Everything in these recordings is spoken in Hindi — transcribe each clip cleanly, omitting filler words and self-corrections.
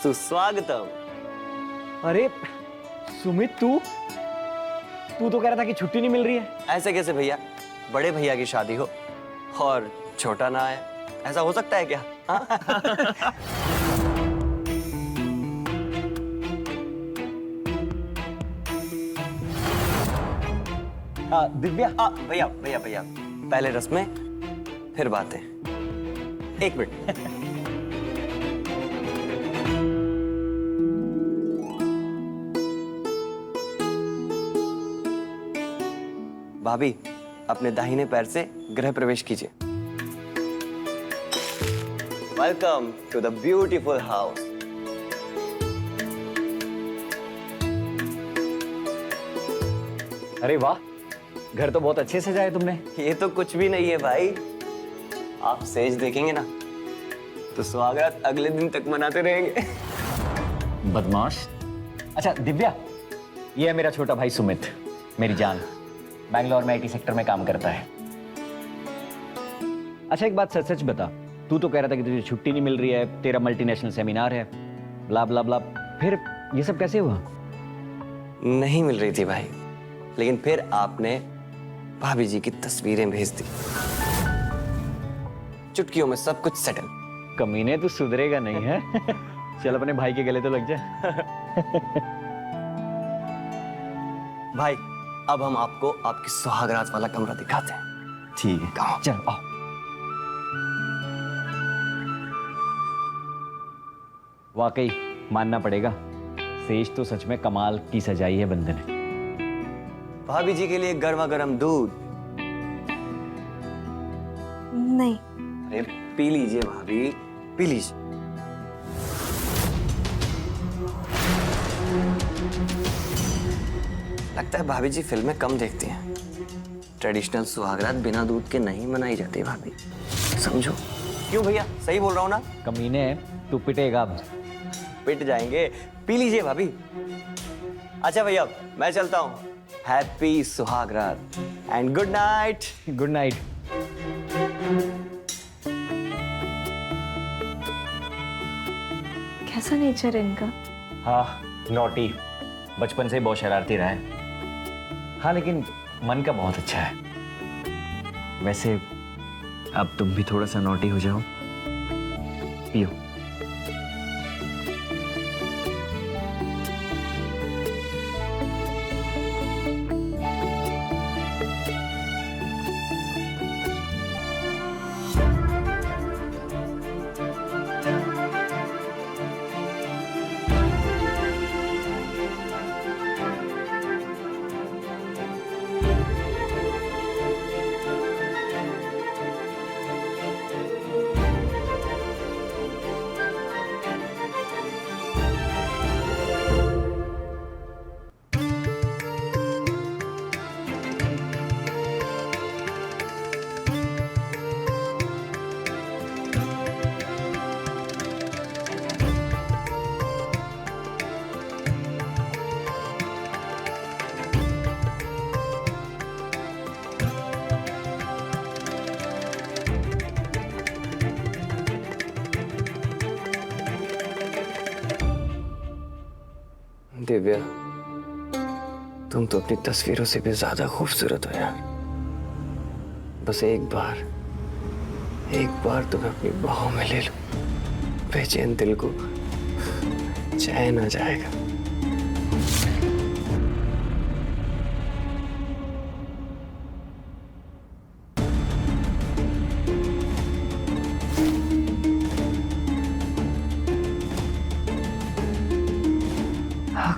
सुस्वागतम। अरे सुमित, तू तो कह रहा था कि छुट्टी नहीं मिल रही है। ऐसे कैसे भैया, बड़े भैया की शादी हो और छोटा ना आए, ऐसा हो सकता है क्या? हाँ? दिव्या, भैया भैया भैया, पहले रस्में फिर बातें। एक मिनट। भाभी, अपने दाहिने पैर से गृह प्रवेश कीजिए। Welcome to the beautiful house. अरे वाह, घर तो बहुत अच्छे से सजाए तुमने। ये तो कुछ भी नहीं है भाई, आप सेज देखेंगे ना तो स्वागत अगले दिन तक मनाते रहेंगे। बदमाश। अच्छा दिव्या, ये है मेरा छोटा भाई सुमित, मेरी जान। बैंगलोर में आईटी सेक्टर में काम करता है। अच्छा एक बात सच सच बता, तू तो कह रहा था कि तुझे छुट्टी नहीं मिल रही है, तेरा मल्टीनेशनल सेमिनार है, ब्ला ब्ला ब्ला, फिर ये सब कैसे हुआ? नहीं मिल रही थी भाई, लेकिन फिर आपने भाभी जी की तस्वीरें भेज दी, चुटकियों में सब कुछ सेटल। कमीने, तू सुधरेगा नहीं है। चल अपने भाई के गले तो लग जा। भाई, अब हम आपको आपकी सुहागरात वाला कमरा दिखाते हैं। ठीक है, कहाँ? चल आओ। वाकई मानना पड़ेगा, सेज तो सच में कमाल की सजाई है बंदे ने। भाभी जी के लिए गर्मा गर्म दूध। नहीं। अरे पी लीजिए भाभी, पी लीजिए। लगता है भाभी जी फिल्में कम देखती हैं। ट्रेडिशनल सुहागरात बिना दूध के नहीं मनाई जाती भाभी, समझो। क्यों भैया, सही बोल रहा हूँ ना? कमीने, तू पिटेगा अब। पिट जाएंगे, पी लीजिए भाभी। अच्छा भैया, मैं चलता हूँ। हैप्पी सुहागरात and good night. Good night. कैसा नेचर है इनका? हाँ, नॉटी, बचपन से ही बहुत शरारती रहा है। हाँ लेकिन मन का बहुत अच्छा है। वैसे अब तुम भी थोड़ा सा नॉटी हो जाओ, पियो। दिव्या, तुम तो अपनी तस्वीरों से भी ज्यादा खूबसूरत हो यार। बस एक बार तुम्हें अपनी बाहों में ले लो, बेचैन दिल को चैन आ जाएगा।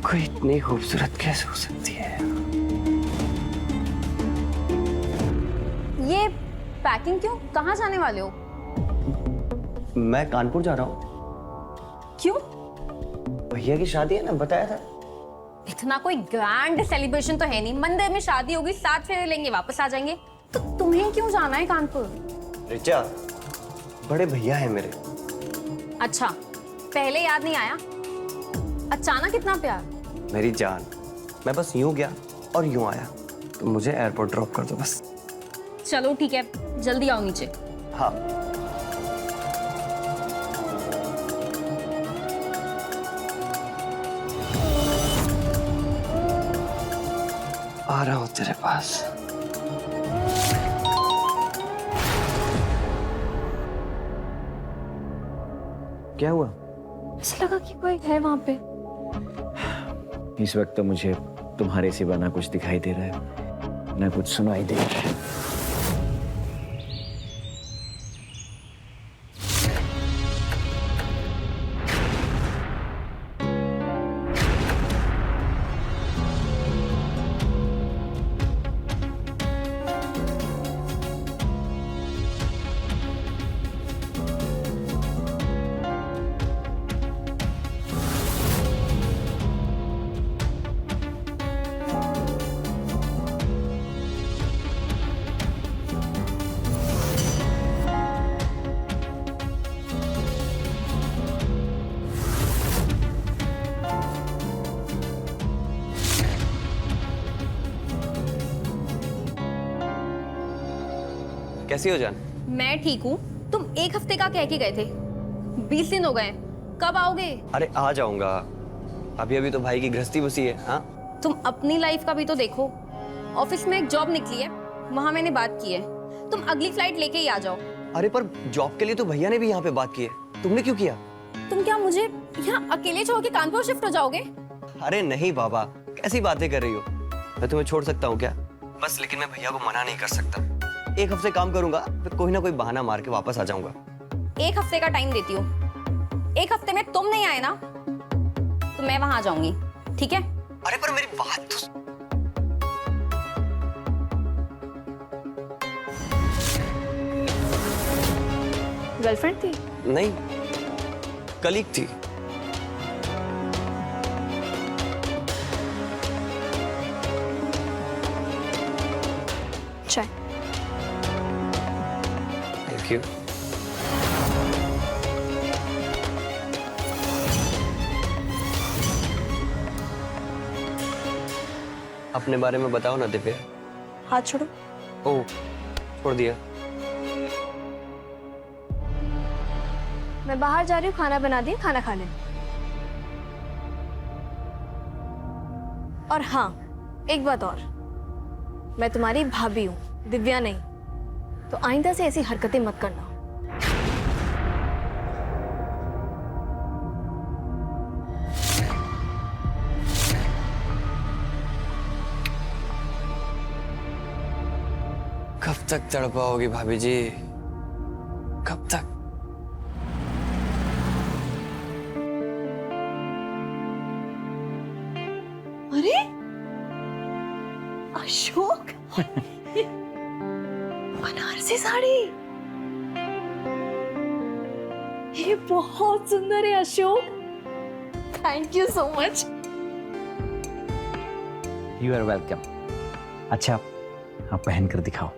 कोई इतनी खूबसूरत कैसे हो सकती है? ये पैकिंग क्यों? कहाँ जाने वाले हो? मैं कानपुर जा रहा हूँ। क्यों? भैया की शादी है ना, बताया था। इतना कोई ग्रैंड सेलिब्रेशन तो है नहीं, मंदिर में शादी होगी, 7 फेरे लेंगे, वापस आ जाएंगे। तो तुम्हें क्यों जाना है कानपुर? रिचा, बड़े भैया है मेरे। अच्छा, पहले याद नहीं आया? अचानक इतना प्यार? मेरी जान, मैं बस यूं गया और यूं आया, तो मुझे एयरपोर्ट ड्रॉप कर दो बस। चलो ठीक है, जल्दी आओ नीचे। हाँ। आ रहा हूँ तेरे पास। क्या हुआ? ऐसा लगा कि कोई है वहां पे। इस वक्त तो मुझे तुम्हारे सिवा ना कुछ दिखाई दे रहा है, ना कुछ सुनाई दे रहा है। कैसी हो जान? मैं ठीक हूँ। तुम एक हफ्ते का कह के गए थे, 20 दिन हो गए, कब आओगे? अरे आ जाऊंगा, अभी अभी तो भाई की गृहस्थी बसी है। हाँ तुम अपनी लाइफ का भी तो देखो। ऑफिस में एक जॉब निकली है, वहां मैंने बात की है, तुम अगली फ्लाइट लेके ही आ जाओ। अरे पर जॉब के लिए तो भैया ने भी यहाँ पे बात की है, तुमने क्यों किया? तुम क्या मुझे यहाँ अकेले छोड़ के कानपुर शिफ्ट हो जाओगे? अरे नहीं बाबा, कैसी बातें कर रही हो? मैं तुम्हें छोड़ सकता हूँ क्या? बस लेकिन मैं भैया को मना नहीं कर सकता। एक हफ्ते काम करूंगा, फिर कोई ना कोई बहाना मार के वापस आ जाऊंगा। एक हफ्ते का टाइम देती हूँ। एक हफ्ते में तुम नहीं आए ना, तो मैं वहां आ जाऊंगी, ठीक है? अरे पर मेरी बात तो गर्लफ्रेंड थी? नहीं, कलीग थी। चाय। Thank you. अपने बारे में बताओ ना दिव्या। हाथ छोड़ो। ओह, छोड़ दिया। मैं बाहर जा रही हूँ, खाना बना दिए, खाना खा लेना। और हाँ, एक बात और, मैं तुम्हारी भाभी हूँ, दिव्या नहीं। तो आइंदा से ऐसी हरकतें मत करना। कब तक तड़पाओगी भाभी जी, कब तक? अरे अशोक, बनारसी साड़ी, ये बहुत सुंदर है Ashok. Thank you so much. You are welcome. अच्छा, आप पहन कर दिखाओ।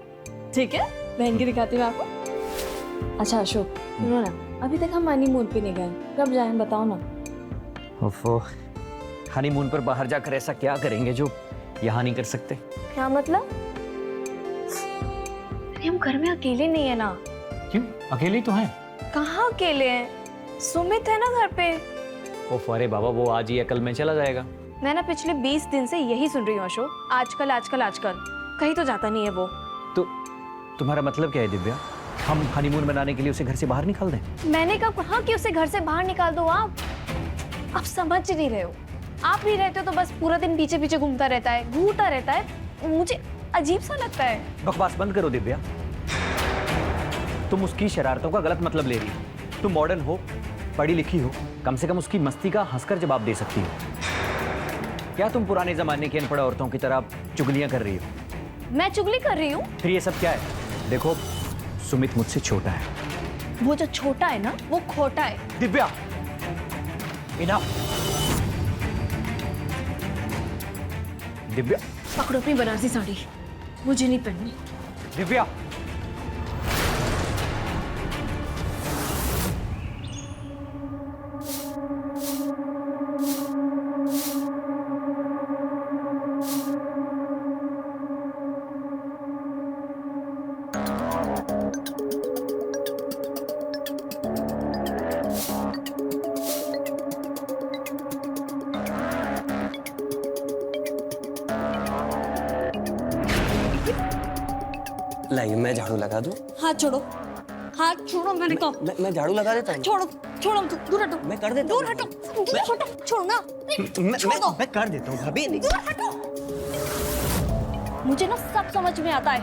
ठीक है, पहन के दिखाती हूँ आपको। अच्छा अशोक, सुनो ना, अभी तक हम हनीमून पे नहीं गए, कब जाएं बताओ ना। ओफो, हनीमून पर बाहर जाकर ऐसा क्या करेंगे जो यहाँ नहीं कर सकते? क्या मतलब? अरे हम घर में अकेले नहीं है ना। क्यों, अकेले ही तो हैं। कहाँ अकेले हैं? सुमित है ना घर पे। ओफो, अरे बाबा, वो आज ही या कल में चला जाएगा। मैं ना पिछले 20 दिन से यही सुन रही हूँ अशोक, आजकल आजकल आजकल, कहीं तो जाता नहीं है वो। तो तुम्हारा मतलब क्या है दिव्या? हम हनीमून मनाने के लिए उसे घर से बाहर निकाल दें? मैंने कब कहा कि उसे घर से बाहर निकाल दो? आप समझ नहीं रहे हो। आप नहीं रहते हो तो बस पूरा दिन पीछे पीछे घूमता रहता है, घूरता रहता है, मुझे अजीब सा लगता है। बकवास बंद करो दिव्या, तुम उसकी शरारतों का गलत मतलब ले रही हो। तुम मॉडर्न हो, पढ़ी लिखी हो, कम से कम उसकी मस्ती का हंसकर जवाब दे सकती हो। क्या तुम पुराने जमाने की अनपढ़ औरतों की तरह चुगलियां कर रही हो? मैं चुगली कर रही हूँ? फिर ये सब क्या है? देखो, सुमित मुझसे छोटा है। वो जो छोटा है ना, वो खोटा है। दिव्या, इनफ। दिव्या, पकड़ो अपनी बनारसी साड़ी, मुझे नहीं पहननी। दिव्या, लाइए मैं झाड़ू लगा दूं। हाथ छोड़ो, हाथ छोड़ो मैंने कहा। मैं झाड़ू लगा देता हूँ। छोड़ो छोड़ो, दूर हटो। मैं कर देता दूर हूँ। हटो, दूर हटो, छोड़ो ना। छोड़ दो। मैं कर देता हूँ भाभी। दूर हटो। मुझे ना सब समझ में आता है।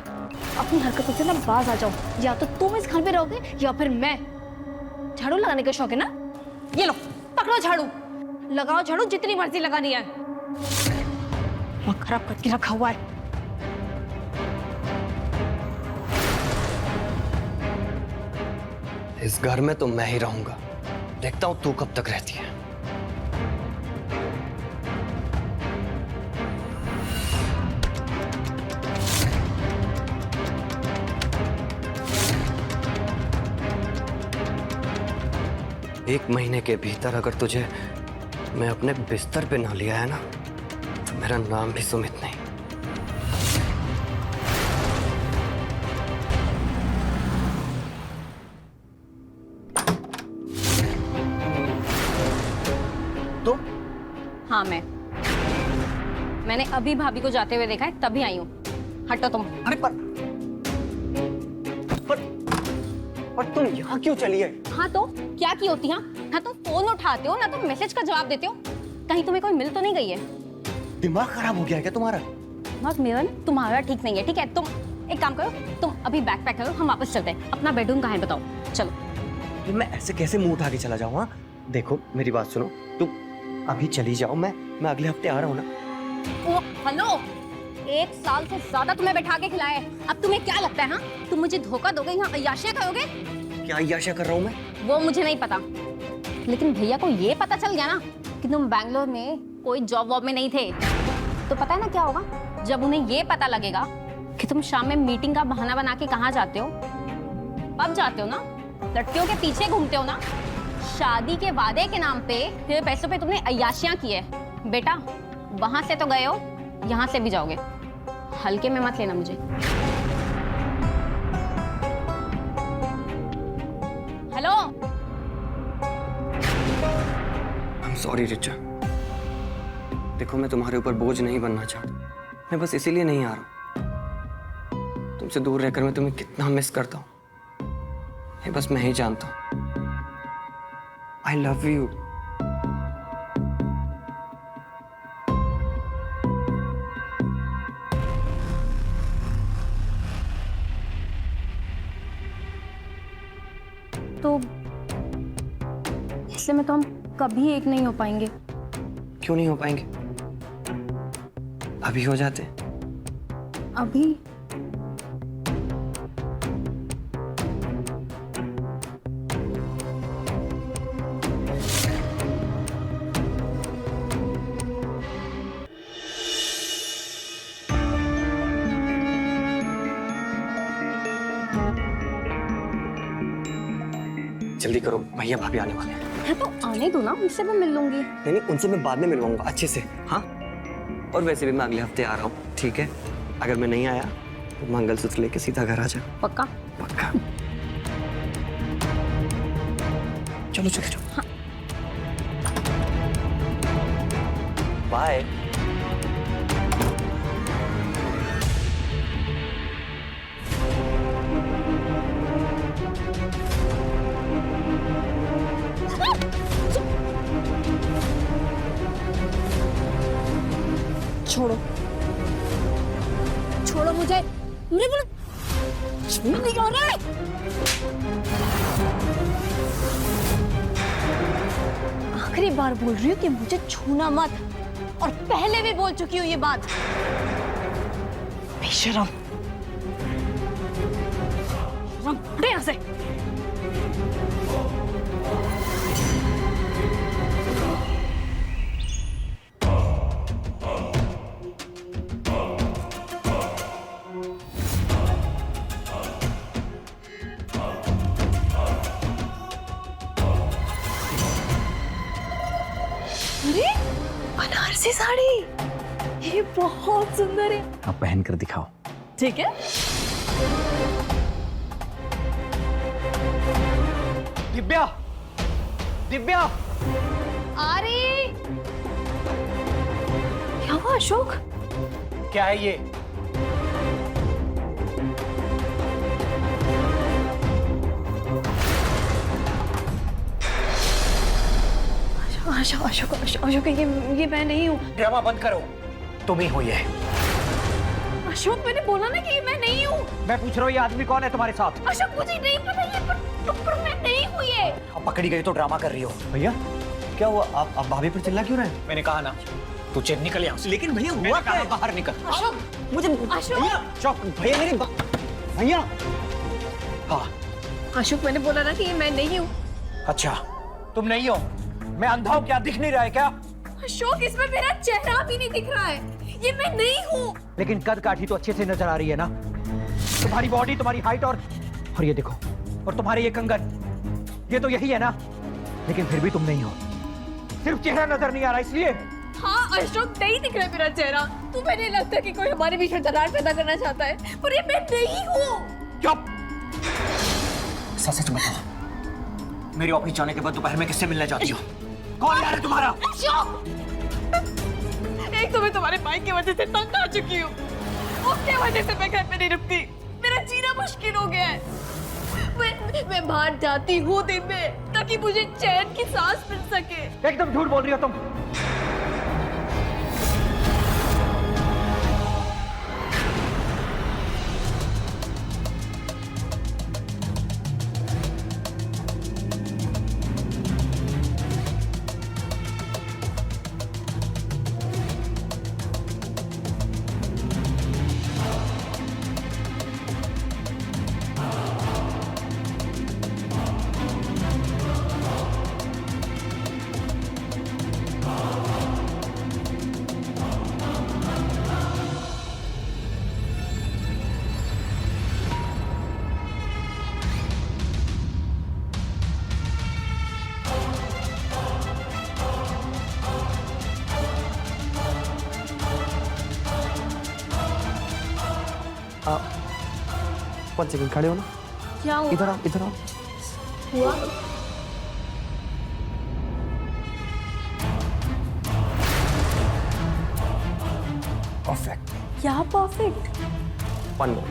अपनी हरकतों से ना बाज आ जाओ। या तो तुम इस घर में रहोगे या फिर मैं। झाड़ू लगाने का शौक है ना? ये लो, पकड़ो झाड़ू, लगाओ झाड़ू जितनी मर्जी लगानी है। वो खराब करके रखा हुआ है। इस घर में तो मैं ही रहूंगा। देखता हूँ तू कब तक रहती है। एक महीने के भीतर अगर तुझे मैं अपने बिस्तर पे ना लिया है ना, तो मेरा नाम भी सुमित नहीं। तो हाँ मैंने अभी भाभी को जाते हुए देखा है, तभी आई हूँ। हटो तुम। अरे पर तुम यहाँ क्यों चली है? हाँ तो क्या की होती? हाँ ना तुम फोन उठाते हो ना तुम मैसेज का जवाब देते हो। कहीं तुम्हें कोई मिल तो नहीं गई है? दिमाग खराब हो गया है क्या तुम्हारा? बस मेरा ना तुम्हारा ठीक नहीं है। ठीक है, तुम एक काम करो, तुम अभी बैग पैक करो, हम वापस चलते हैं। अपना बेडरूम कहाँ है बताओ, चलो। ये मैं ऐसे कैसे मुंह उठा के चला जाऊँ? हाँ देखो मेरी बात सुनो, तुम अभी चली जाओ, मैं अगले हफ्ते आ रहा हूँ ना। ओ हेलो, 1 साल से ज्यादा तुम्हें बैठा के खिलाया है। अब तुम्हें क्या लगता है? हाँ तुम मुझे धोखा दोगे, यहाँ अय्याशियां करोगे? क्या अय्याशियां कर रहा हूँ मैं? वो मुझे नहीं पता, लेकिन भैया को ये पता चल गया ना कि तुम बैंगलोर में कोई जॉब वॉब में नहीं थे, तो पता है ना क्या होगा? जब उन्हें ये पता लगेगा कि तुम शाम में मीटिंग का बहाना बना के कहाँ जाते हो, अब जाते हो ना, लड़कियों के पीछे घूमते हो ना, शादी के वादे के नाम पे तेरे पैसों पे तुमने अय्याशियां की है। बेटा वहां से तो गए हो, यहाँ से भी जाओगे। हल्के में मत लेना मुझे। Hello, I'm sorry Richa. देखो मैं तुम्हारे ऊपर बोझ नहीं बनना चाहता, मैं बस इसीलिए नहीं आ रहा। तुमसे दूर रहकर मैं तुम्हें कितना मिस करता हूँ, ये बस मैं ही जानता हूँ। I love you। तो ऐसे में तो हम कभी एक नहीं हो पाएंगे। क्यों नहीं हो पाएंगे? अभी हो जाते। अभी जल्दी करो, भैया भाभी आने वाले हैं। है तो आने दो ना, उनसे भी मिल लूंगी। नहीं नहीं, उनसे मैं बाद में मिलवाऊंगा अच्छे से। हाँ, और वैसे भी मैं अगले हफ्ते आ रहा हूँ, ठीक है? अगर मैं नहीं आया तो मंगलसूत्र लेके सीधा घर आ जा। पक्का? पक्का। चलो चलो चलो। हाँ। बाय। छोड़ो, छोड़ो मुझे। मुझे बोलो, नहीं हो रहा है। आखिरी बार बोल रही हूँ कि मुझे छूना मत, और पहले भी बोल चुकी हूँ ये बात। बेशरम। हट यहाँ से। बनारसी साड़ी, ये बहुत सुंदर है। आप पहन कर दिखाओ। ठीक है। दिव्या, दिव्या। आ रही। क्या हुआ अशोक? क्या है ये? अशोक अशोक अशोक अशोक, ये मैं नहीं हूँ। ड्रामा बंद करो, तुम ही हो ये। अशोक मैंने बोला ना कि ये मैं नहीं हूँ। मैं पूछ रहा हूँ ये आदमी कौन है तुम्हारे साथ? अशोक मुझे नहीं पता ये, पर मैं नहीं हूँ ये। अब पकड़ी गई तो ड्रामा कर रही हो। भैया क्या हुआ? आप भाभी पर चिल्ला क्यों रहे हैं? मैंने कहा ना तू चेन निकल यहाँ से। लेकिन भैया हुआ क्या है? बाहर निकल। अशोक मुझे अशोक अशोक भैया मेरी भैया। हाँ अशोक मैंने बोला ना कि ये मैं नहीं हूँ। अच्छा तुम नहीं हो? मैं अंधा हूँ क्या? दिख नहीं रहा है क्या? अशोक इसमें मेरा चेहरा भी नहीं दिख रहा है, ये मैं नहीं हूँ। लेकिन कद काठी तो अच्छे से नजर आ रही है ना, तुम्हारी बॉडी, तुम्हारी हाइट और ये देखो, और तुम्हारे ये कंगन, ये तो यही है ना। लेकिन फिर भी तुम नहीं हो, सिर्फ चेहरा नजर नहीं आ रहा इसलिए। हाँ अशोक नहीं दिख रहा है मेरा चेहरा। तुम्हें नहीं लगता कि कोई हमारे बीच में दरार पैदा करना चाहता है? पर ये मैं नहीं हूँ। चुप। सच बताओ, मेरी ऑफिस जाने के बाद दोपहर में किससे मिलने जाती हो? कौन यार है तुम्हारा? अशोक एक तो मैं तुम्हारे बाइक की वजह से तंग आ चुकी हूँ, उसके वजह से मैं घर पे नहीं रुकती। मेरा जीना मुश्किल हो गया है। मैं बाहर जाती हूँ दिन में ताकि मुझे चैन की सांस मिल सके। एकदम झूठ बोल रही हो तुम। वन सेकंड, खड़े हो ना। क्या हुआ? इधर आओ, इधर आओ। हुआ? परफेक्ट। क्या perfect? One more.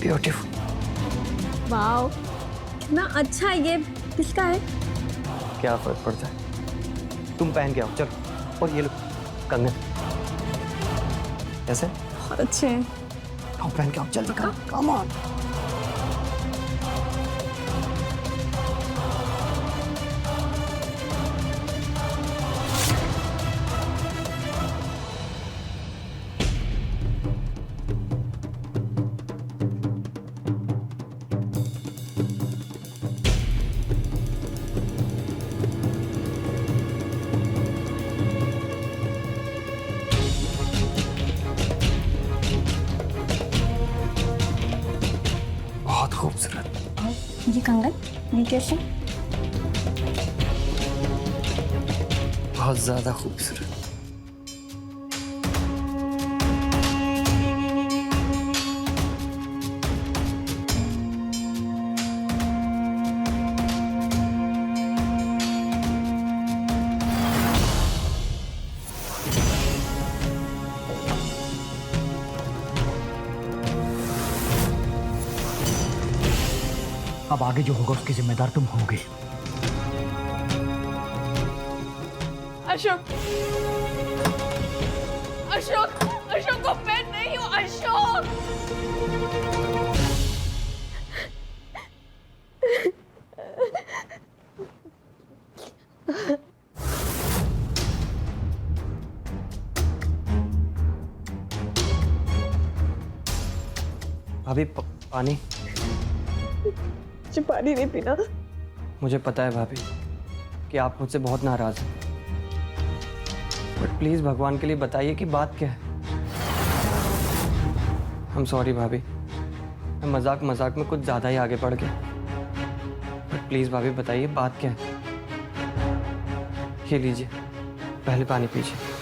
Beautiful. Wow कितना अच्छा है ये। किसका है? क्या फर्क पड़ता है? तुम पहन के आओ, चलो। और ये लो कंगन, कैसे? बहुत अच्छे हैं। आओ पहन के आओ, जल्दी करो, कम ऑन। बहुत खूबसूरत। ये कंगन, ये कैसे? बहुत ज्यादा खूबसूरत। अब आगे जो होगा उसकी जिम्मेदार तुम होगे। अशोक अशोक अशोक को मैं नहीं हूँ। अशोक भाभी पानी। मुझे पानी नहीं पीना। मुझे पता है भाभी कि आप मुझसे बहुत नाराज हैं, बट प्लीज भगवान के लिए बताइए कि बात क्या है। I'm सॉरी भाभी, मैं मजाक मजाक में कुछ ज्यादा ही आगे बढ़ गया, बट प्लीज भाभी बताइए बात क्या है। ये लीजिए, पहले पानी पीजिए।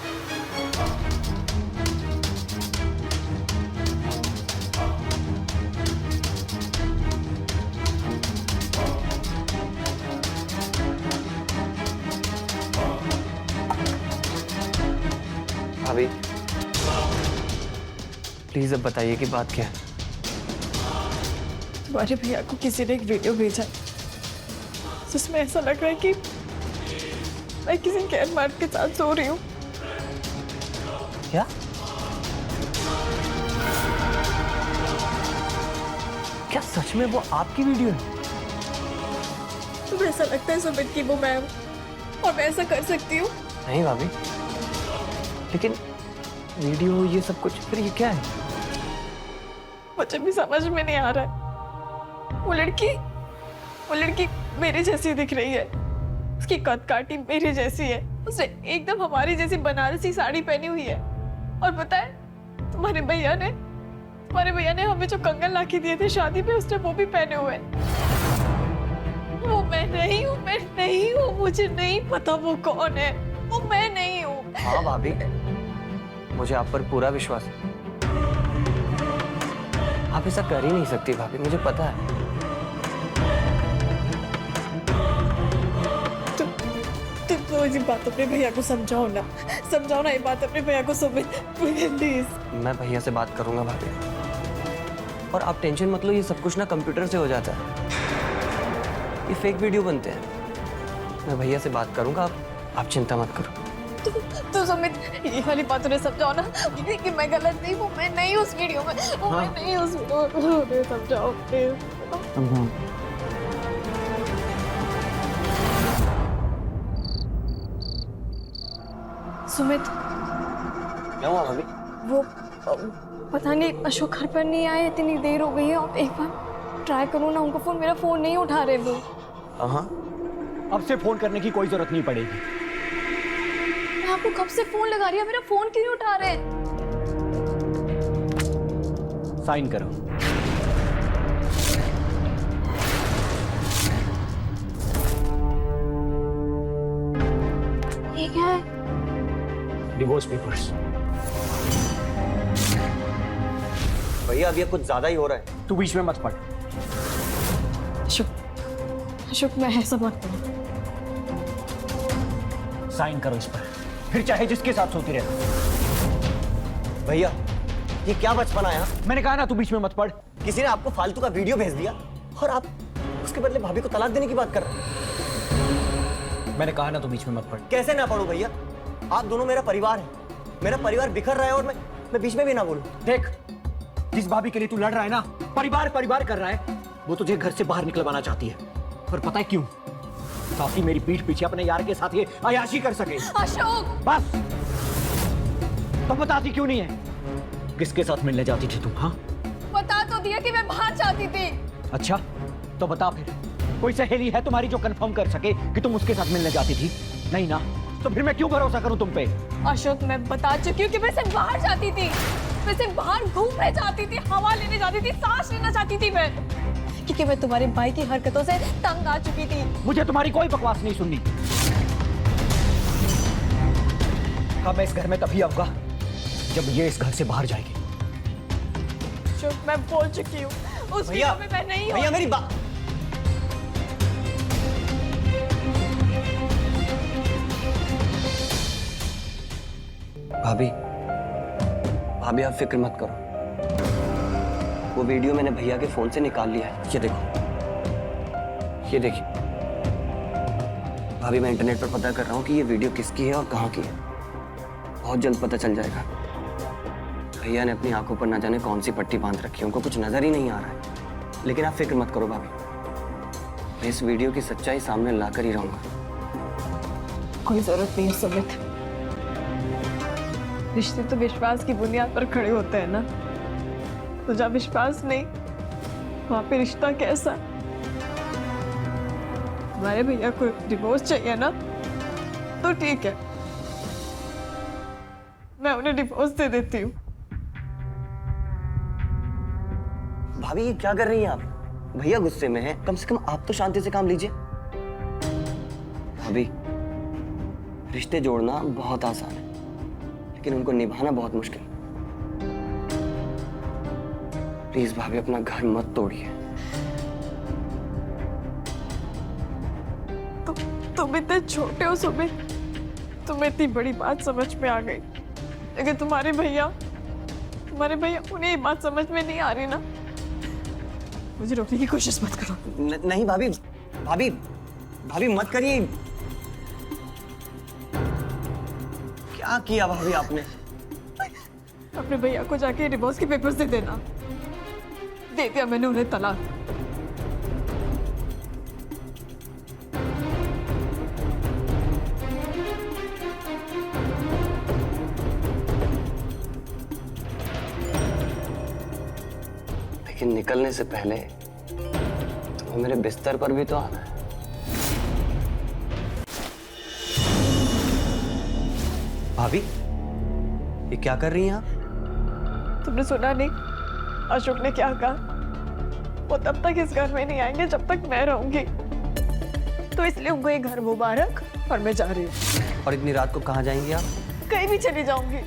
भाभी प्लीज अब बताइए कि बात क्या है। तुम्हारे भैया को किसी ने एक वीडियो भेजा जिसमें ऐसा लग रहा है कि मैं किसी गैर मर्द के साथ सो रही हूँ। क्या? क्या सच में वो आपकी वीडियो है? तुम्हें ऐसा लगता है सुमित कि वो मैं हूँ और मैं ऐसा कर सकती हूँ? नहीं भाभी, लेकिन वीडियो ये सब कुछ, फिर ये क्या है? मुझे भी समझ में नहीं आ रहा है। वो लड़की मेरे जैसी दिख रही है। उसकी कद काठी मेरी जैसी है। उसने एकदम हमारी जैसी बनारसी साड़ी पहनी हुई है। और पता है, तुम्हारे भैया ने हमें जो कंगन लाके दिए थे शादी में, उसने वो भी पहने हुए हैं। वो मैं नहीं हूँ, मुझे नहीं पता वो कौन है। वो मैं नहीं हूँ। हाँ भाभी, मुझे आप पर पूरा विश्वास है। आप ऐसा कर ही नहीं सकती भाभी, मुझे पता है। तुम ये बात अपने भैया को समझाओ ना ये बात अपने भैया को सुमित, प्लीज। मैं भैया से बात करूंगा भाभी, और आप टेंशन मत लो, ये सब कुछ ना कंप्यूटर से हो जाता है। ये फेक वीडियो बनते हैं। मैं भैया से बात करूंगा, आप चिंता मत करो। तो सुमित, ये वाली बात उन्हें समझाओ ना कि मैं गलत नहीं हूँ। मैं नहीं उस वीडियो में, मैं नहीं उस वीडियो में। उन्हें समझाओ प्लीज। सुमित, क्या हुआ भाभी? वो पता नहीं अशोक घर पर नहीं आए, इतनी देर हो गई है। आप एक बार ट्राई करो ना उनका फोन। मेरा फोन नहीं उठा रहे वो। हाँ, अब से फोन करने की कोई जरूरत नहीं पड़ेगी। मैं आपको कब से फोन लगा रही हूँ, मेरा फोन क्यों नहीं उठा रहे? साइन करो। ये क्या है? Divorce papers. भैया अब ये कुछ ज्यादा ही हो रहा है। तू बीच में मत पड़। अशोक, मैं ऐसा मत करो। साइन करो इस पर, फिर चाहे जिसके साथ सोती रहे। भैया ये क्या बचपना है? मैंने कहा ना तू बीच में मत पड़। किसी ने आपको फालतू का वीडियो भेज दिया और आप उसके बदले भाभी को तलाक देने की बात कर रहे हैं। मैंने कहा ना तू बीच में मत पड़। कैसे ना पढ़ूं भैया? आप दोनों मेरा परिवार है। मेरा परिवार बिखर रहा है और मैं बीच में भी ना बोलूं। देख, जिस भाभी के लिए तू लड़ रहा है ना, परिवार कर रहा है, वो तुझे घर से बाहर निकलवाना चाहती है। और पता है क्यों? ताकि मेरी पीठ पीछे अपने यार के साथ ये अयाशी कर सके। अशोक, बस। तो बताती क्यों नहीं है? किसके साथ मिलने जाती थी तुम? हाँ, बता तो दिया कि मैं बाहर जाती थी। अच्छा, तो बता फिर। कोई सहेली है तुम्हारी जो कंफर्म कर सके कि तुम उसके साथ मिलने जाती थी? नहीं ना, तो फिर मैं क्यों भरोसा करूं तुम पे? अशोक, मैं बता चुकी हूँ कि मैं सिर्फ बाहर जाती थी। मैं सिर्फ बाहर घूमने जाती थी, हवा लेने जाती थी, सांस लेना चाहती थी मैं, क्योंकि मैं तुम्हारे भाई की हरकतों से तंग आ चुकी थी। मुझे तुम्हारी कोई बकवास नहीं सुननी। हाँ, मैं इस घर में तभी आऊंगा जब ये इस घर से बाहर जाएगी। अशोक, मैं बोल चुकी हूँ, उस वीडियो में मैं नहीं हूँ। भैया मेरी बात। भाभी आप फिक्र मत करो। वो वीडियो मैंने भैया के फोन से निकाल लिया है। ये देखो, ये देखिए भाभी, मैं इंटरनेट पर पता कर रहा हूँ कि ये वीडियो किसकी है और कहाँ की है। बहुत जल्द पता चल जाएगा। भैया ने अपनी आंखों पर ना जाने कौन सी पट्टी बांध रखी है, उनको कुछ नजर ही नहीं आ रहा है। लेकिन आप फिक्र मत करो भाभी, मैं इस वीडियो की सच्चाई सामने लाकर ही रहूंगा। कोई जरूरत नहीं है सुमित। रिश्ते तो विश्वास की बुनियाद पर खड़े होते हैं ना। तो जब विश्वास नहीं, वहां पे रिश्ता कैसा? हमारे भैया को डिवोर्स चाहिए ना, तो ठीक है, मैं उन्हें डिवोर्स दे देती हूँ। भाभी ये क्या कर रही हैं आप? भैया गुस्से में हैं, कम से कम आप तो शांति से काम लीजिए। भाभी, रिश्ते जोड़ना बहुत आसान है, लेकिन उनको निभाना बहुत मुश्किल। प्लीज भाभी, अपना घर मत तोड़िए। तुम इतने छोटे हो सुमित, तुम्हें इतनी बड़ी बात समझ में आ गई, लेकिन तुम्हारे भैया तुम्हारे भैया उन्हें ये बात समझ में नहीं आ रही ना, मुझे रोकने की कोशिश मत करो। नहीं भाभी, भाभी भाभी मत करिए। क्या किया भाभी आपने? अपने भैया को जाके डिवोर्स के पेपर्स दे देना। दे दिया मैंने उन्हें तलाक। लेकिन निकलने से पहले तुम्हें मेरे बिस्तर पर भी तो आना है। भाभी, ये क्या कर रही हैं आप? तुमने सुना नहीं अशोक ने क्या कहा? वो तब तक इस घर में नहीं आएंगे जब तक मैं रहूंगी। तो इसलिए उनको ये घर मुबारक और मैं जा रही हूँ। और इतनी रात को कहाँ जाएंगी आप? कहीं भी चली जाऊंगी,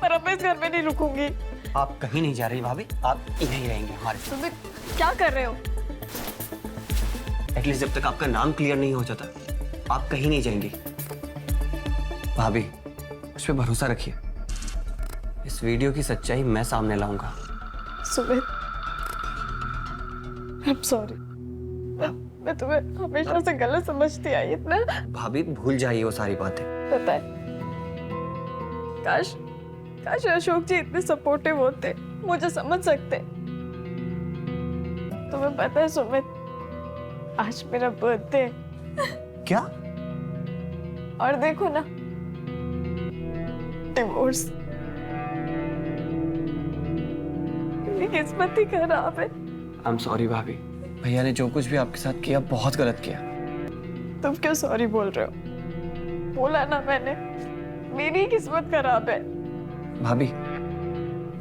पर अब मैं इस घर में नहीं रुकूंगी। आप कहीं नहीं जा रही भाभी, आप यहीं रहेंगे हमारे साथ। तुम्हें क्या कर रहे हो? एटलीस्ट जब तक आपका नाम क्लियर नहीं हो जाता, आप कहीं नहीं जाएंगी। भाभी, मुझ पे भरोसा रखिए। इस वीडियो की सच्चाई मैं सामने लाऊंगा। Sumit, I'm sorry। मैं तुम्हें हमेशा से गलत समझती आई इतना। भाभी भूल जाइए वो सारी बातें। पता है, काश काश अशोक जी इतने सपोर्टिव होते, मुझे समझ सकते। तुम्हें पता है सुमित, आज मेरा बर्थडे। क्या? और देखो ना, डिवोर्स। मेरी किस्मत ही खराब है। आई एम सॉरी भाभी, भैया ने जो कुछ भी आपके साथ किया बहुत गलत किया। तुम क्यों सॉरी बोल रहे हो? बोला ना मैंने, मेरी किस्मत खराब है। भाभी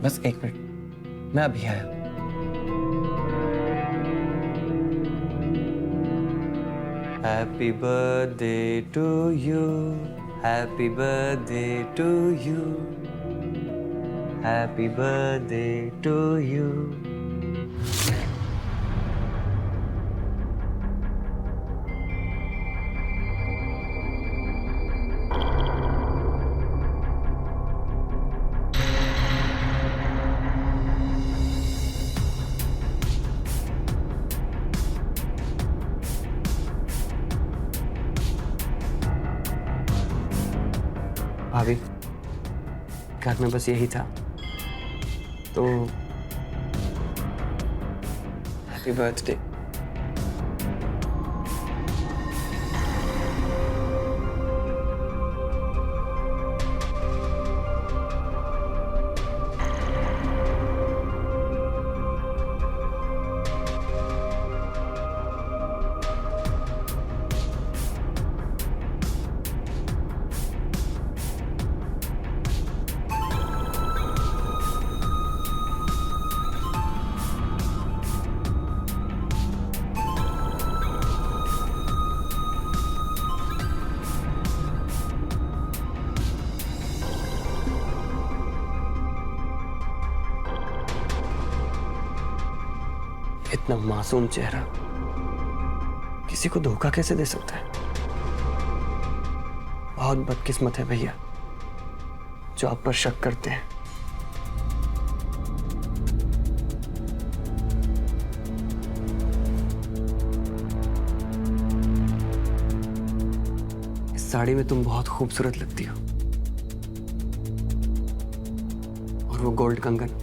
बस एक मिनट, मैं अभी आया। Happy birthday to you, happy birthday to you, happy birthday to you. भाभी, घर में बस यही था, तो हैप्पी बर्थडे। इतना मासूम चेहरा किसी को धोखा कैसे दे सकता है? बहुत बदकिस्मत है भैया जो आप पर शक करते हैं। इस साड़ी में तुम बहुत खूबसूरत लगती हो, और वो गोल्ड कंगन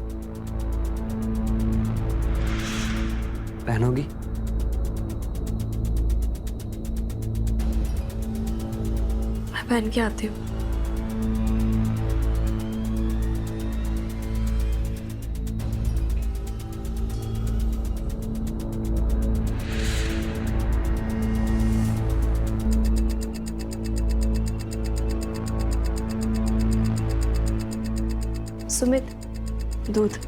पहनोगी? मैं पहन के आती हूँ। सुमित, दूध।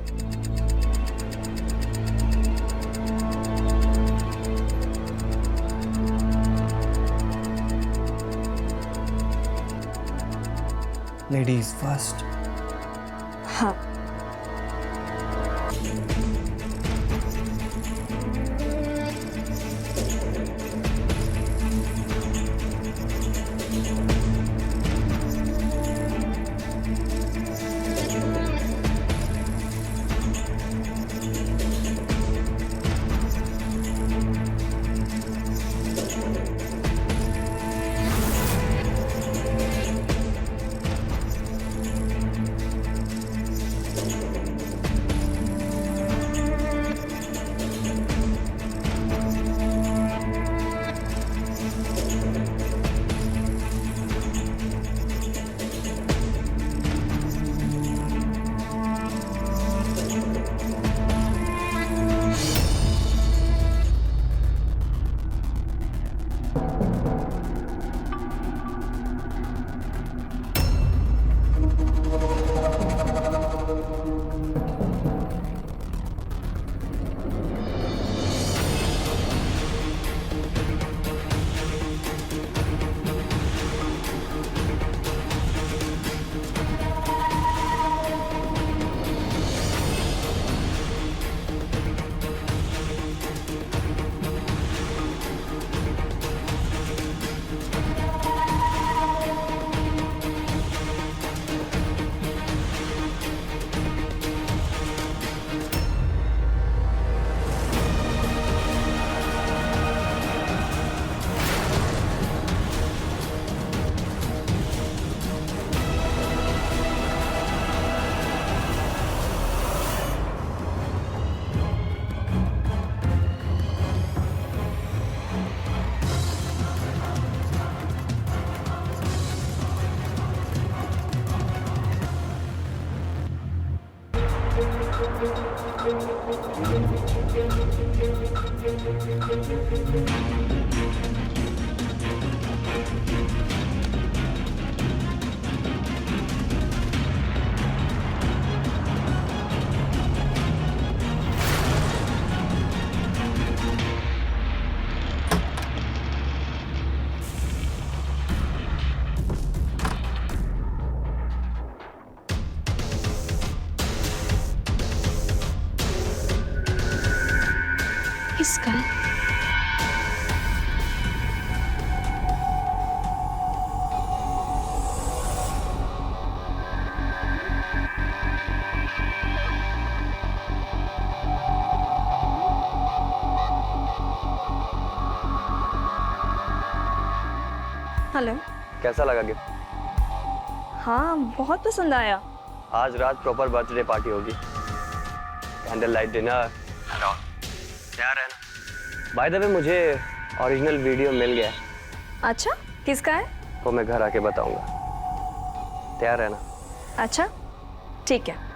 Ladies first. हाँ। किसका? हेलो। कैसा लगा गिफ्ट? हाँ, बहुत पसंद आया। आज रात प्रॉपर बर्थडे पार्टी होगी, कैंडल लाइट डिनर। तैयार है ना? बाय द वे मुझे ओरिजिनल वीडियो मिल गया है। अच्छा, किसका है? वो मैं घर आके बताऊंगा। तैयार है ना? अच्छा, ठीक है।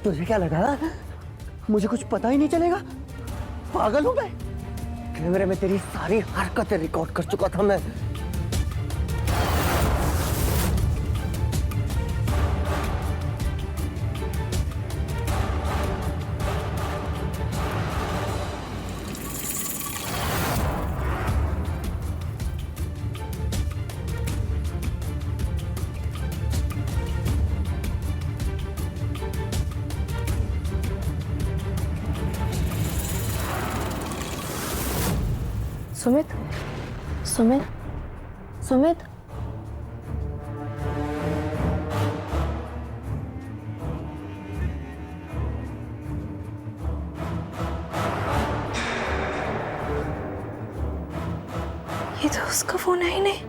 तुझे क्या लगा मुझे कुछ पता ही नहीं चलेगा? पागल हूं मैं? कैमरे में तेरी सारी हरकतें रिकॉर्ड कर चुका था मैं। सुमित, सुमित, सुमित। ये तो उसका फोन है ही नहीं।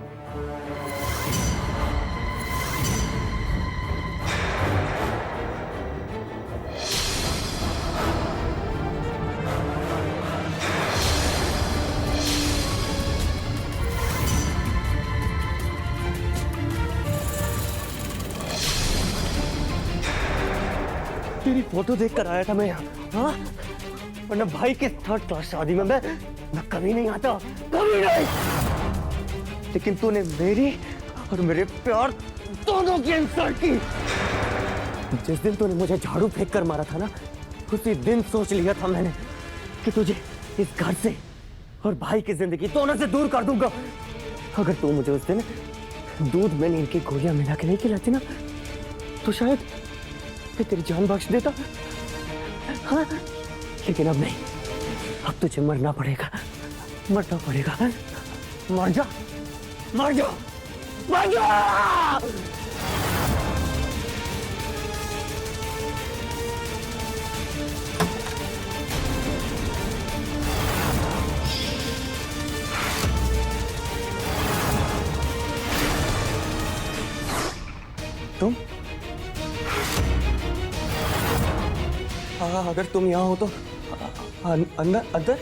तेरी फोटो देख कर आया था मैं यहाँ, हाँ? वरना भाई के थर्ड क्लास शादी में मैं कभी नहीं आता, कभी नहीं। लेकिन तूने मेरी और मेरे प्यार दोनों की इंसल्ट की। जिस दिन तूने मुझे झाड़ू फेंक कर मारा था ना, उसी दिन सोच लिया था मैंने कि तुझे इस घर से और भाई की जिंदगी दोनों से दूर कर दूंगा। अगर तू मुझे उस दिन दूध में नींद की गोलियां मिला के नहीं खिलाती ना, तो शायद मैं तेरी जान बख्श देता। हाँ, लेकिन अब नहीं, अब तुझे मरना पड़ेगा, मरना पड़ेगा। मर जा, मर जा, मर जा। तुम अगर तुम यहाँ हो तो अंदर अंदर।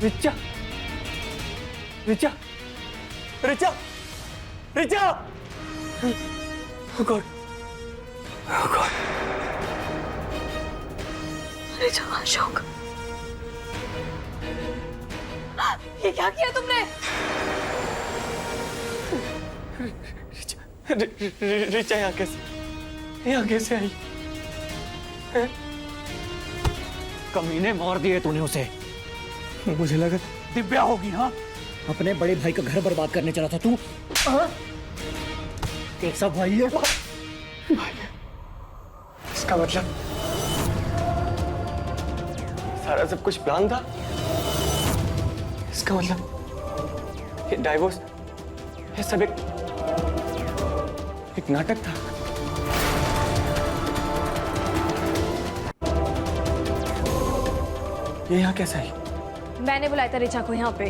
Richa, Richa, Richa, Richa. Oh God, oh God। Richa, Ashok, ये क्या किया तुमने? रिचा यहाँ कैसे आई? कमीने मार दिए तूने उसे। मुझे लगा दिव्या होगी। हाँ, अपने बड़े भाई का घर बर्बाद करने चला था तू। एक सा भाई है। इसका मतलब सारा सब कुछ प्लान था। इसका मतलब ये डाइवोर्स, ये सब एक नाटक था। ये यहाँ कैसे आई? मैंने बुलाया था रिचा को यहाँ पे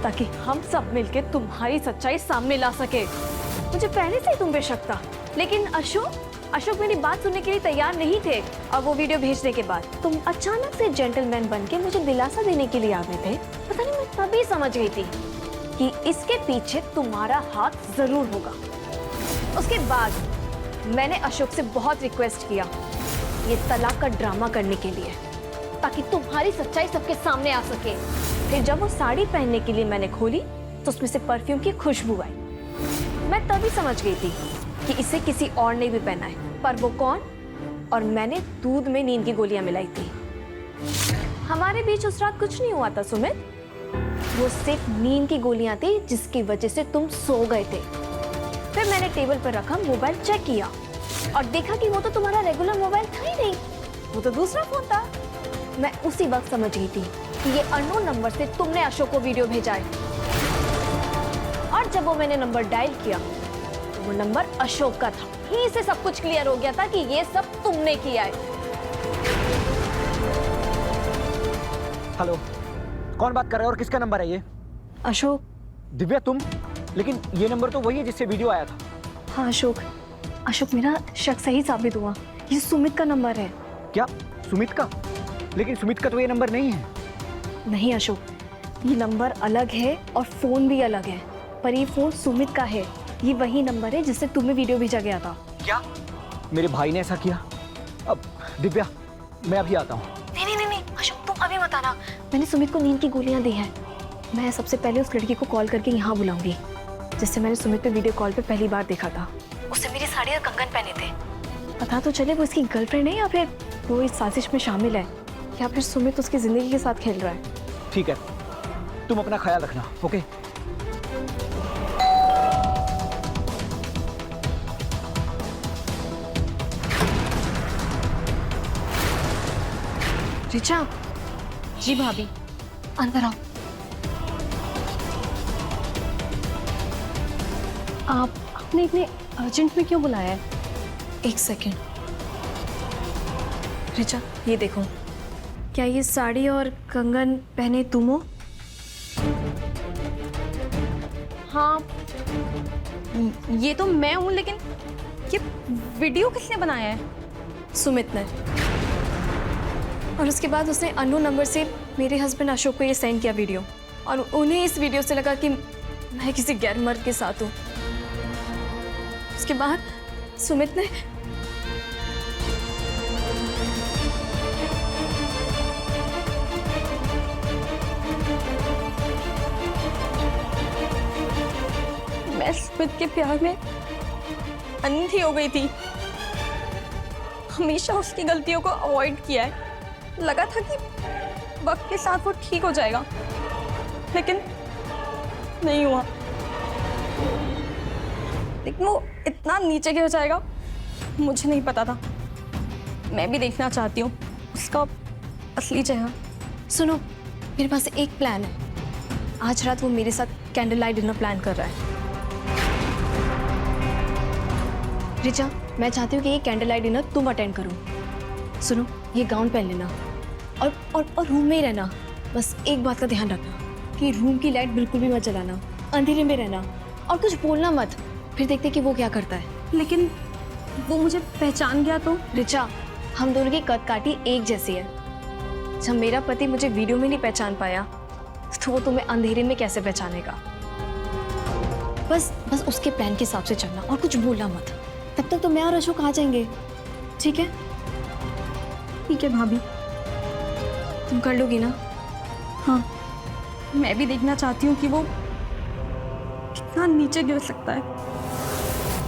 ताकि हम सब मिलके तुम्हारी सच्चाई सामने ला सके। मुझे पहले से ही तुम पे शक था, लेकिन अशोक मेरी बात सुनने के लिए तैयार नहीं थे। और वो वीडियो भेजने के बाद तुम अचानक से जेंटलमैन बन के मुझे दिलासा देने के लिए आ गए थे। पता नहीं, मैं तभी समझ गई थी कि इसके पीछे तुम्हारा हाथ जरूर होगा। उसके बाद मैंने अशोक से बहुत रिक्वेस्ट किया ये तलाक का ड्रामा करने के लिए, ताकि तुम्हारी सच्चाई सबके सामने आ सके। फिर जब वो साड़ी पहनने के लिए मैंने खोली तो उसमें से परफ्यूम की खुशबू आई। मैं तभी समझ गई थी कि इसे किसी और ने भी पहना है, पर वो कौन? और मैंने दूध में नींद की गोलियां मिलाई थी। हमारे बीच उस रात कुछ नहीं हुआ था सुमित, वो सिर्फ नींद की गोलियां थी जिसकी वजह से तुम सो गए थे। फिर मैंने टेबल पर रखा मोबाइल चेक किया और देखा कि वो तो तुम्हारा रेगुलर मोबाइल था ही नहीं, वो तो दूसरा फोन था। मैं उसी वक्त समझ गई थी कि ये अननोन नंबर से तुमने अशोक को वीडियो भेजा है। और जब वो मैंने नंबर डायल किया तो वो नंबर अशोक का था। ही से सब कुछ क्लियर हो गया था कि ये सब तुमने किया है। हेलो, कौन बात कर रहा है और किसका नंबर है ये? अशोक। दिव्या तुम? लेकिन ये नंबर तो वही है जिससे वीडियो आया था। हाँ अशोक मेरा शक सही साबित हुआ, ये सुमित का नंबर है। क्या सुमित का? लेकिन सुमित का तो ये नंबर नहीं है। नहीं अशोक, ये नंबर अलग है और फोन भी अलग है, पर ये फोन सुमित का है। ये वही नंबर है जिससे तुम्हें वीडियो भेजा गया था। क्या मेरे भाई ने ऐसा किया? अब दिव्या मैं अभी आता हूँ। नहीं अशोक, तुम अभी मत आना। मैंने सुमित को नींद की गोलियां दी हैं। मैं सबसे पहले उस लड़की को कॉल करके यहाँ बुलाऊंगी जिससे मैंने सुमित पे वीडियो कॉल पे पहली बार देखा था। उससे मेरी साड़ी और कंगन पहने थे। पता तो चले वो इसकी गर्लफ्रेंड है या फिर वो इस साजिश में शामिल है, या फिर सुमित उसकी जिंदगी के साथ खेल रहा है। ठीक है, तुम अपना ख्याल रखना। ओके। रिचा, जी भाभी। अंदर आओ। आपने इतने अर्जेंट में क्यों बुलाया है? एक सेकेंड। रिचा ये देखो, क्या ये साड़ी और कंगन पहने तुम हो? हाँ, ये तो मैं हूँ, लेकिन ये वीडियो किसने बनाया है? सुमित ने। और उसके बाद उसने अननोन नंबर से मेरे हस्बैंड अशोक को ये सेंड किया वीडियो, और उन्हें इस वीडियो से लगा कि मैं किसी गैर मर्द के साथ हूँ। उसके बाद सुमित ने मैं सुमित के प्यार में अंधी हो गई थी। हमेशा उसकी गलतियों को अवॉइड किया है। लगा था कि वक्त के साथ वो ठीक हो जाएगा, लेकिन नहीं हुआ। लेकिन वो इतना नीचे गिर जाएगा मुझे नहीं पता था। मैं भी देखना चाहती हूँ उसका असली चेहरा। सुनो, मेरे पास एक प्लान है। आज रात वो मेरे साथ कैंडल लाइट डिनर प्लान कर रहा है। रिचा, मैं चाहती हूँ कि ये कैंडल लाइट डिनर तुम अटेंड करो। सुनो, ये गाउन पहन लेना और रूम में ही रहना। बस एक बात का ध्यान रखना कि रूम की लाइट बिल्कुल भी मत जलाना, अंधेरे में रहना और कुछ बोलना मत। फिर देखते कि वो क्या करता है। लेकिन वो मुझे पहचान गया तो? रिचा, हम दोनों की कद काठी एक जैसी है। जब मेरा पति मुझे वीडियो में नहीं पहचान पाया तो वो तुम्हें अंधेरे में कैसे पहचानेगा? बस उसके प्लान के हिसाब से चलना और कुछ बोलना मत। तब तक तो मैं और अशोक आ जाएंगे, ठीक है? ठीक है भाभी। तुम कर लोगी ना? हाँ, मैं भी देखना चाहती हूँ कि वो कितना नीचे गिर सकता है।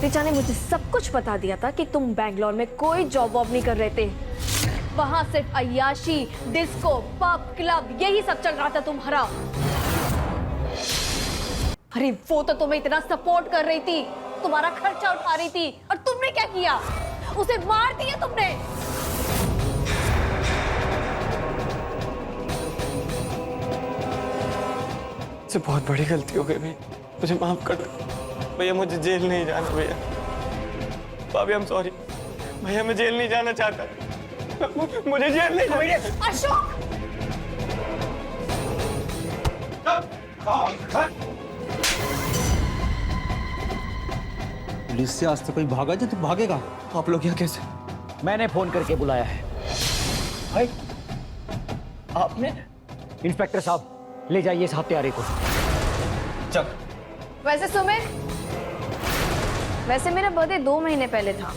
रिचा ने मुझे सब कुछ बता दिया था कि तुम बैंगलोर में कोई जॉब वॉब नहीं कर रहे थे। वहां सिर्फ अय्याशी, डिस्को, पब, क्लब यही सब चल रहा था तुम्हारा। अरे वो तो तुम्हें इतना सपोर्ट कर रही थी, तुम्हारा खर्चा उठा रही थी, और तुमने क्या किया? उसे मार दिया तुमने। मुझसे बहुत बड़ी गलती हो गई भैया, मुझे माफ कर दो भैया। मुझे जेल नहीं जाना भैया। भाभी आई एम सॉरी भैया, मैं जेल नहीं जाना चाहता। मुझे जेल नहीं जाना। अशोक, पुलिस से आज तक कोई भागा जो तो भागेगा। आप लोग यहाँ कैसे? मैंने फोन करके बुलाया है। भाई आपने? इंस्पेक्टर साहब ले जाइए इस हत्यारे को। चल। वैसे सुमित, वैसे मेरा बर्थडे 2 महीने पहले था।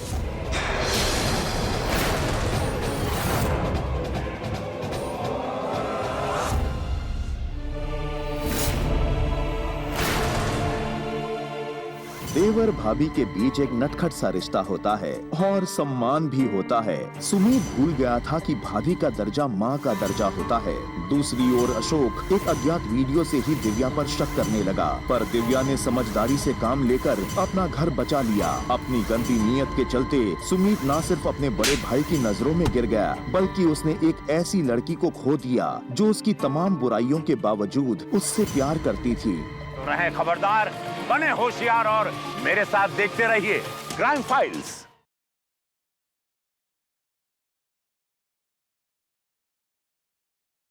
देवर भाभी के बीच एक नटखट सा रिश्ता होता है और सम्मान भी होता है। सुमित भूल गया था कि भाभी का दर्जा माँ का दर्जा होता है। दूसरी ओर अशोक एक अज्ञात वीडियो से ही दिव्या पर शक करने लगा, पर दिव्या ने समझदारी से काम लेकर अपना घर बचा लिया। अपनी गंदी नीयत के चलते सुमित न सिर्फ अपने बड़े भाई की नजरों में गिर गया, बल्कि उसने एक ऐसी लड़की को खो दिया जो उसकी तमाम बुराइयों के बावजूद उससे प्यार करती थी। रहे खबरदार, बने होशियार और मेरे साथ देखते रहिए क्राइम फाइल्स।